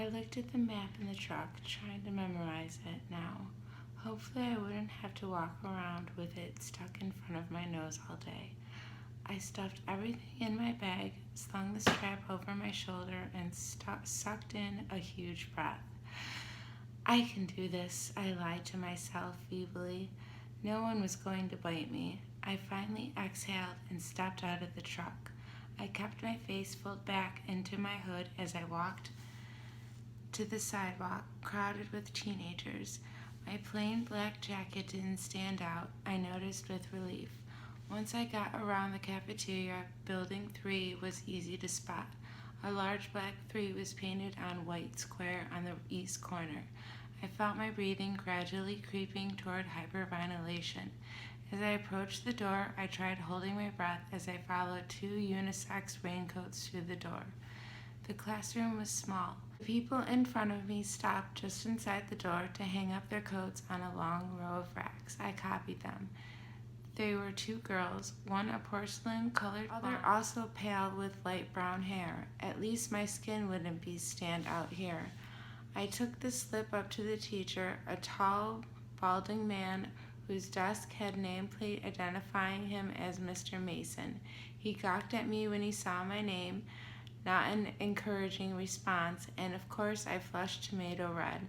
I looked at the map in the truck, trying to memorize it now. Hopefully I wouldn't have to walk around with it stuck in front of my nose all day. I stuffed everything in my bag, slung the strap over my shoulder, and sucked in a huge breath. I can do this, I lied to myself feebly. No one was going to bite me. I finally exhaled and stepped out of the truck. I kept my face pulled back into my hood as I walked to the sidewalk, crowded with teenagers. My plain black jacket didn't stand out, I noticed with relief. Once I got around the cafeteria, Building 3 was easy to spot. A large black 3 was painted on white square on the east corner. I felt my breathing gradually creeping toward hyperventilation. As I approached the door, I tried holding my breath as I followed 2 unisex raincoats through the door. The classroom was small. The people in front of me stopped just inside the door to hang up their coats on a long row of racks. I copied them. They were 2 girls, one a porcelain-colored blonde, other also pale with light brown hair. At least my skin wouldn't be stand out here. I took the slip up to the teacher, a tall, balding man whose desk had nameplate identifying him as Mr. Mason. He gawked at me when he saw my name, not an encouraging response, and of course I flushed tomato red.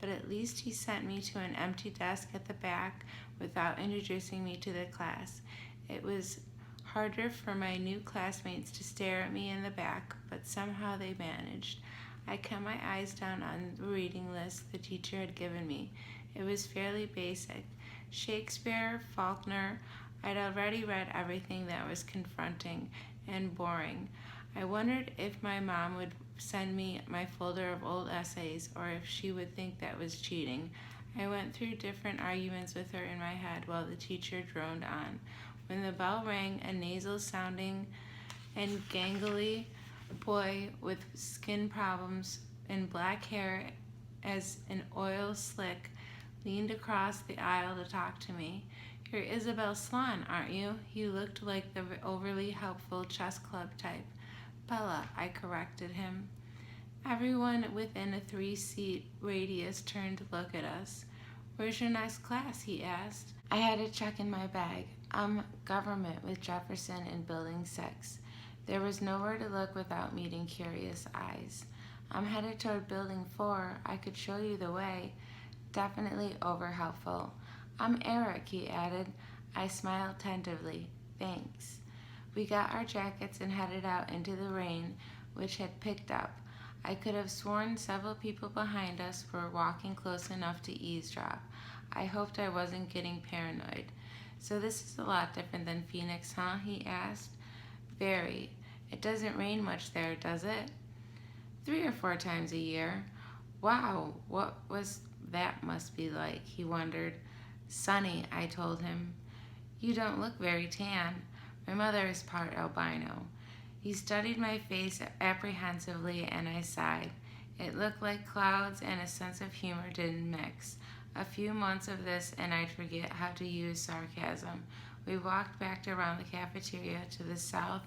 But at least he sent me to an empty desk at the back without introducing me to the class. It was harder for my new classmates to stare at me in the back, but somehow they managed. I kept my eyes down on the reading list the teacher had given me. It was fairly basic. Shakespeare, Faulkner. I'd already read everything that was confronting and boring. I wondered if my mom would send me my folder of old essays or if she would think that was cheating. I went through different arguments with her in my head while the teacher droned on. When the bell rang, a nasal-sounding and gangly boy with skin problems and black hair as an oil slick leaned across the aisle to talk to me. "You're Isabel Swan, aren't you?" He looked like the overly helpful chess club type. "Bella," I corrected him. Everyone within a 3-seat radius turned to look at us. "Where's your next class?" he asked. I had a check in my bag. Government with Jefferson in Building 6. There was nowhere to look without meeting curious eyes. "I'm headed toward Building 4. I could show you the way." Definitely over-helpful. "I'm Eric," he added. I smiled tentatively. "Thanks." We got our jackets and headed out into the rain, which had picked up. I could have sworn several people behind us were walking close enough to eavesdrop. I hoped I wasn't getting paranoid. "So this is a lot different than Phoenix, huh?" he asked. "Very. It doesn't rain much there, does it?" 3 or 4 times a year." "Wow, what was that must be like?" he wondered. "Sunny," I told him. "You don't look very tan." "My mother is part albino." He studied my face apprehensively and I sighed. It looked like clouds and a sense of humor didn't mix. A few months of this and I'd forget how to use sarcasm. We walked back around the cafeteria to the south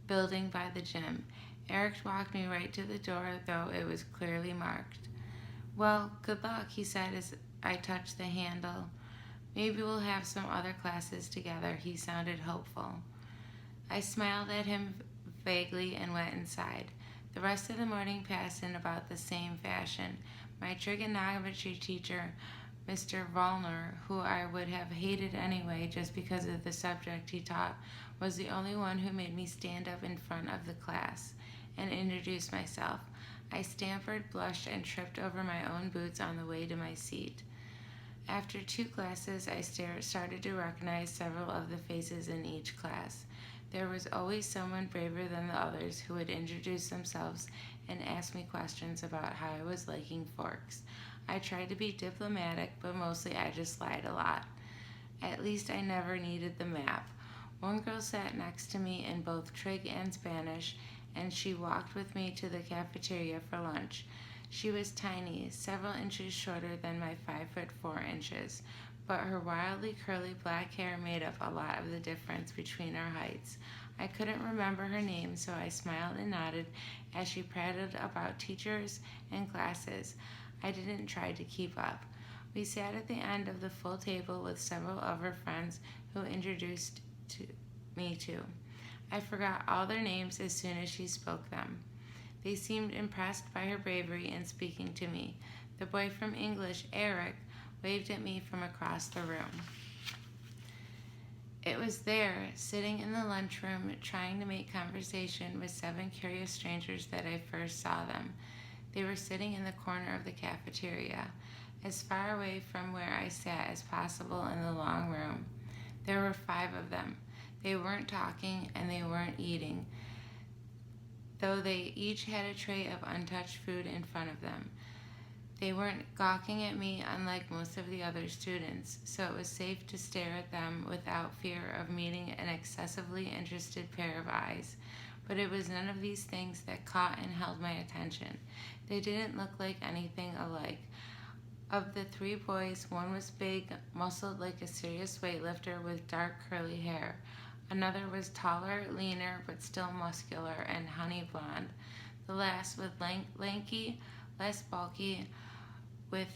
building by the gym. Eric walked me right to the door, though it was clearly marked. "Well, good luck," he said as I touched the handle. "Maybe we'll have some other classes together." He sounded hopeful. I smiled at him vaguely and went inside. The rest of the morning passed in about the same fashion. My trigonometry teacher, Mr. Vollner, who I would have hated anyway just because of the subject he taught, was the only one who made me stand up in front of the class and introduce myself. I stammered, blushed, and tripped over my own boots on the way to my seat. After 2 classes, I started to recognize several of the faces in each class. There was always someone braver than the others who would introduce themselves and ask me questions about how I was liking forks. I tried to be diplomatic, but mostly I just lied a lot. At least I never needed the map. One girl sat next to me in both Trig and Spanish, and she walked with me to the cafeteria for lunch. She was tiny, several inches shorter than my 5'4" but her wildly curly black hair made up a lot of the difference between our heights. I couldn't remember her name, so I smiled and nodded as she prattled about teachers and classes. I didn't try to keep up. We sat at the end of the full table with several of her friends who introduced me to. I forgot all their names as soon as she spoke them. They seemed impressed by her bravery in speaking to me. The boy from English, Eric, waved at me from across the room. It was there, sitting in the lunchroom, trying to make conversation with 7 curious strangers that I first saw them. They were sitting in the corner of the cafeteria, as far away from where I sat as possible in the long room. There were 5 of them. They weren't talking and they weren't eating, though they each had a tray of untouched food in front of them. They weren't gawking at me unlike most of the other students, so it was safe to stare at them without fear of meeting an excessively interested pair of eyes. But it was none of these things that caught and held my attention. They didn't look like anything alike. Of the 3 boys, one was big, muscled like a serious weightlifter with dark curly hair. Another was taller, leaner, but still muscular and honey blonde. The last was lanky, less bulky, with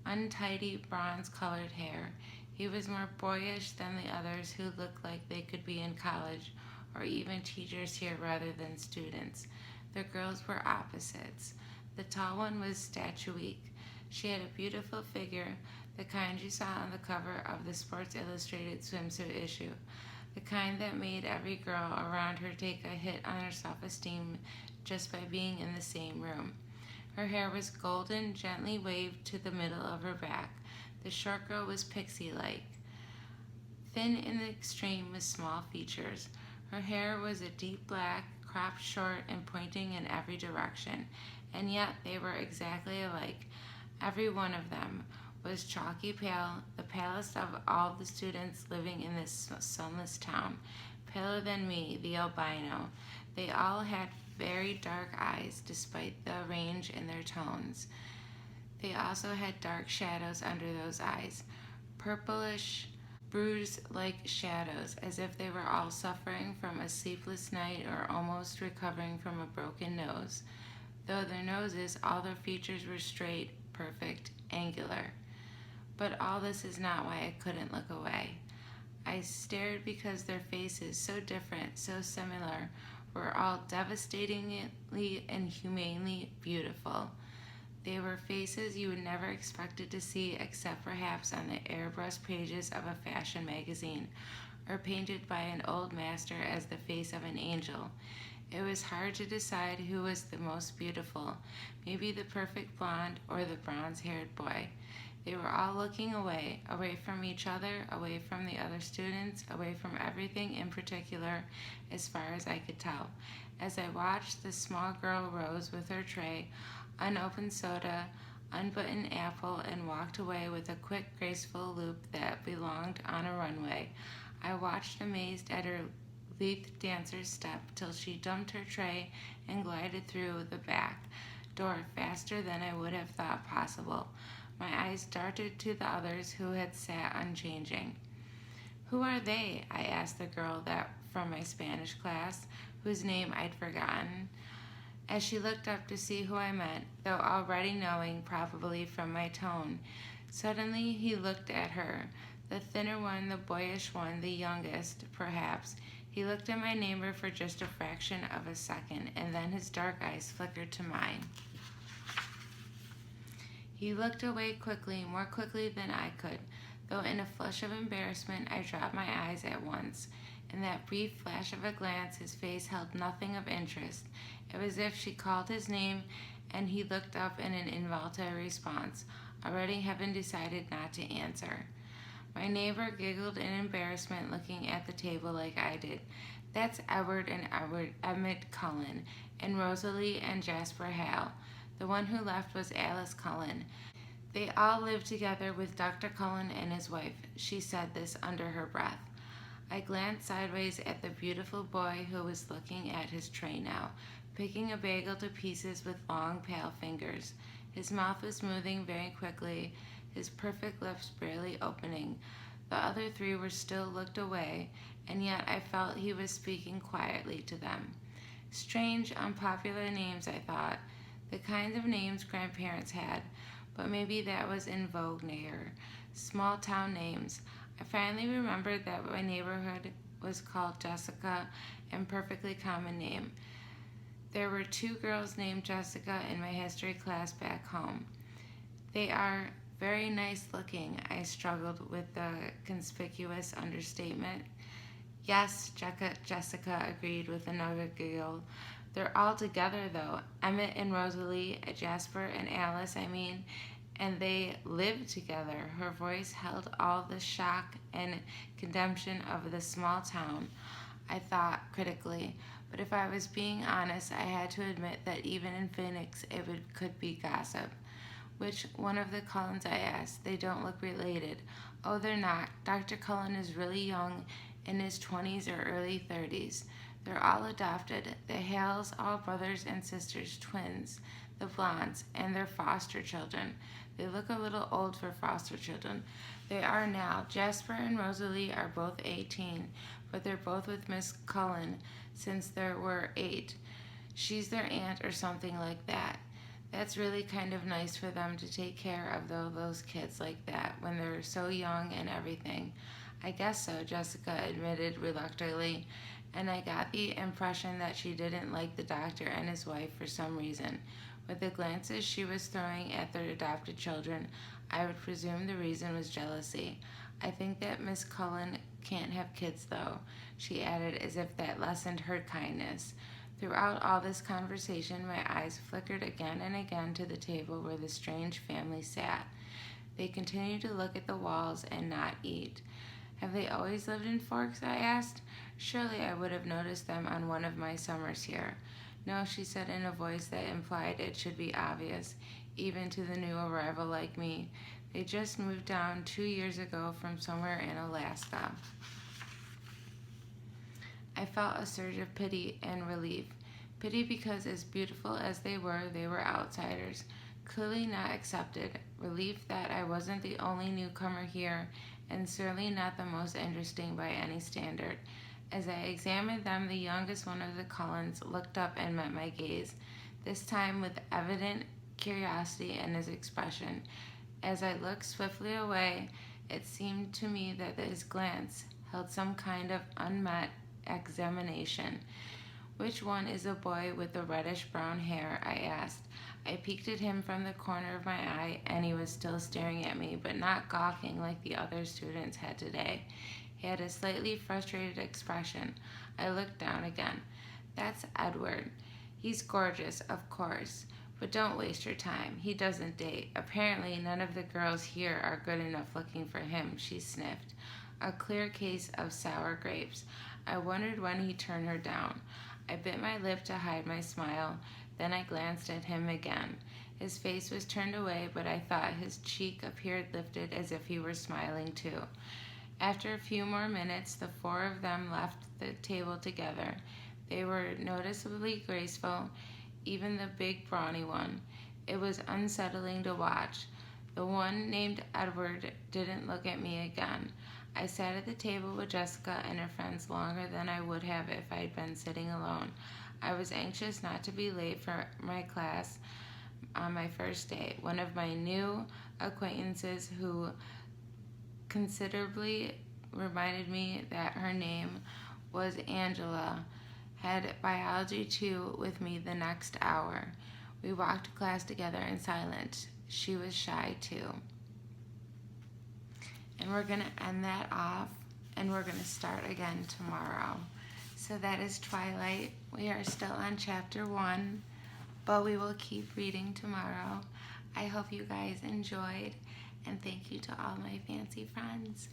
untidy bronze-colored hair. He was more boyish than the others, who looked like they could be in college or even teachers here rather than students. The girls were opposites. The tall one was statuesque. She had a beautiful figure, the kind you saw on the cover of the Sports Illustrated swimsuit issue, the kind that made every girl around her take a hit on her self-esteem just by being in the same room. Her hair was golden, gently waved to the middle of her back. The short girl was pixie-like, thin in the extreme with small features. Her hair was a deep black, cropped short and pointing in every direction, and yet they were exactly alike. Every one of them was chalky pale, the palest of all the students living in this sunless town, paler than me, the albino. They all had very dark eyes, despite the range in their tones. They also had dark shadows under those eyes, purplish, bruise-like shadows, as if they were all suffering from a sleepless night or almost recovering from a broken nose. Though their noses, all their features were straight, perfect, angular. But all this is not why I couldn't look away. I stared because their faces, so different, so similar, were all devastatingly and humanely beautiful. They were faces you would never expected to see except perhaps on the airbrush pages of a fashion magazine, or painted by an old master as the face of an angel. It was hard to decide who was the most beautiful, maybe the perfect blonde or the bronze-haired boy. They were all looking away from each other, away from the other students, away from everything in particular, as far as I could tell. As I watched, the small girl rose with her tray, unopened soda, unbuttoned apple, and walked away with a quick, graceful loop that belonged on a runway. I watched amazed at her lithe dancer's step till she dumped her tray and glided through the back door faster than I would have thought possible. My eyes darted to the others who had sat unchanging. "Who are they?" I asked the girl from my Spanish class, whose name I'd forgotten, as she looked up to see who I meant, though already knowing, probably from my tone. Suddenly he looked at her, the thinner one, the boyish one, the youngest, perhaps. He looked at my neighbor for just a fraction of a second, and then his dark eyes flickered to mine. He looked away quickly, more quickly than I could, though in a flush of embarrassment I dropped my eyes at once. In that brief flash of a glance, his face held nothing of interest. It was as if she called his name, and he looked up in an involuntary response, already having decided not to answer. My neighbor giggled in embarrassment, looking at the table like I did. "That's Edward and Emmett Cullen, and Rosalie and Jasper Hale. The one who left was Alice Cullen. They all lived together with Dr. Cullen and his wife." She said this under her breath. I glanced sideways at the beautiful boy who was looking at his tray now, picking a bagel to pieces with long, pale fingers. His mouth was moving very quickly, his perfect lips barely opening. The other three were still looked away, and yet I felt he was speaking quietly to them. Strange, unpopular names, I thought, the kinds of names grandparents had, but maybe that was in vogue near small town names. I finally remembered that my neighborhood was called Jessica, and perfectly common name. There were 2 girls named Jessica in my history class back home. They are very nice looking. I struggled with the conspicuous understatement. Yes, Jessica agreed with another giggle. They're all together though. Emmett and Rosalie, Jasper and Alice, and they live together. Her voice held all the shock and condemnation of the small town. I thought critically, but if I was being honest, I had to admit that even in Phoenix could be gossip. Which one of the Cullens, I asked. They don't look related. Oh, they're not. Dr. Cullen is really young, in his 20s or early 30s. They're all adopted. The Hales, all brothers and sisters, twins, the Blondes, and their foster children. They look a little old for foster children. They are now. Jasper and Rosalie are both 18, but they're both with Miss Cullen since there were 8. She's their aunt or something like that. That's really kind of nice for them to take care of those kids like that when they're so young and everything. I guess so, Jessica admitted reluctantly, and I got the impression that she didn't like the doctor and his wife for some reason. With the glances she was throwing at their adopted children, I would presume the reason was jealousy. I think that Miss Cullen can't have kids, though, she added as if that lessened her kindness. Throughout all this conversation, my eyes flickered again and again to the table where the strange family sat. They continued to look at the walls and not eat. Have they always lived in Forks? I asked. Surely I would have noticed them on one of my summers here. No, she said in a voice that implied it should be obvious, even to the new arrival like me. They just moved down 2 years ago from somewhere in Alaska. I felt a surge of pity and relief. Pity because as beautiful as they were outsiders, clearly not accepted. Relief that I wasn't the only newcomer here, and certainly not the most interesting by any standard. As I examined them, the youngest one of the Cullens looked up and met my gaze, this time with evident curiosity in his expression. As I looked swiftly away, it seemed to me that his glance held some kind of unmet examination. Which one is the boy with the reddish-brown hair? I asked. I peeked at him from the corner of my eye, and he was still staring at me, but not gawking like the other students had today. He had a slightly frustrated expression. I looked down again. That's Edward. He's gorgeous, of course, but don't waste your time. He doesn't date. Apparently, none of the girls here are good enough looking for him, she sniffed. A clear case of sour grapes. I wondered when he'd turn her down. I bit my lip to hide my smile. Then I glanced at him again. His face was turned away, but I thought his cheek appeared lifted as if he were smiling too. After a few more minutes, the 4 of them left the table together. They were noticeably graceful, even the big brawny one. It was unsettling to watch. The one named Edward didn't look at me again. I sat at the table with Jessica and her friends longer than I would have if I'd been sitting alone. I was anxious not to be late for my class on my first day. One of my new acquaintances, who considerably reminded me that her name was Angela, had biology 2 with me the next hour. We walked to class together in silence. She was shy too. And we're going to end that off, and we're going to start again tomorrow. So that is Twilight. We are still on chapter 1, but we will keep reading tomorrow. I hope you guys enjoyed, and thank you to all my fancy friends.